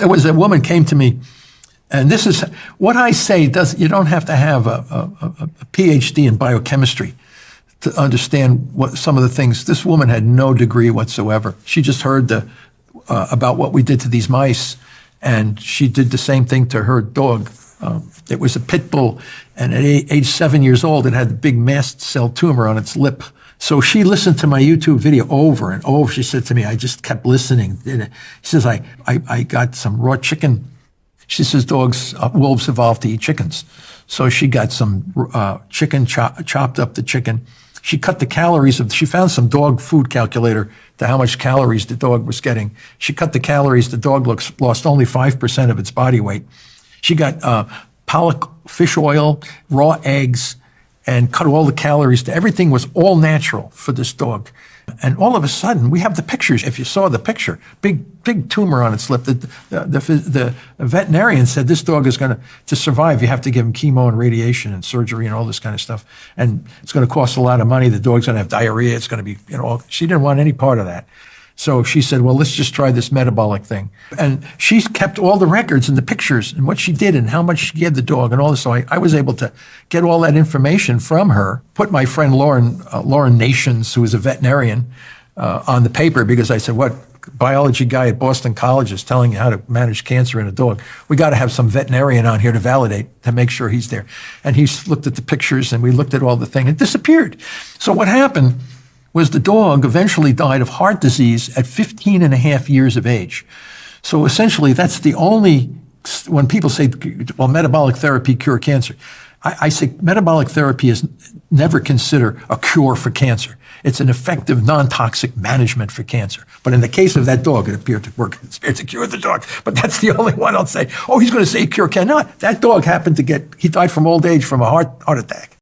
There was a woman came to me, and this is what I say. You don't have to have a PhD in biochemistry to understand what some of the things. This woman had no degree whatsoever. She just heard about what we did to these mice, and she did the same thing to her dog. It was a pit bull, and at age 7 years old, it had a big mast cell tumor on its lip. So she listened to my YouTube video over and over. She said to me, I just kept listening. She says, I got some raw chicken. She says, wolves evolved to eat chickens. So she got some chicken, chopped up the chicken. She cut the calories she found some dog food calculator to how much calories the dog was getting. She cut the calories. The dog lost only 5% of its body weight. She got pollock fish oil, raw eggs, and cut all the calories. Everything was all natural for this dog. And all of a sudden, we have the pictures. If you saw the picture, big tumor on its lip. The veterinarian said this dog is going to survive. You have to give him chemo and radiation and surgery and all this kind of stuff. And it's going to cost a lot of money. The dog's going to have diarrhea. It's going to be, she didn't want any part of that. So she said, well, let's just try this metabolic thing. And she kept all the records and the pictures and what she did and how much she gave the dog and all this. So I was able to get all that information from her, put my friend Lauren Nations, who is a veterinarian, on the paper, because I said, what biology guy at Boston College is telling you how to manage cancer in a dog? We got to have some veterinarian on here to validate, to make sure he's there. And he looked at the pictures and we looked at all the thing. It disappeared. So what happened was the dog eventually died of heart disease at 15 and a half years of age. So essentially, that's the only, when people say, well, metabolic therapy cure cancer, I say metabolic therapy is never considered a cure for cancer. It's an effective, non-toxic management for cancer. But in the case of that dog, it appeared to work. It appeared to cure the dog. But that's the only one I'll say, oh, he's going to say cure cancer. No, that dog happened to he died from old age from a heart attack.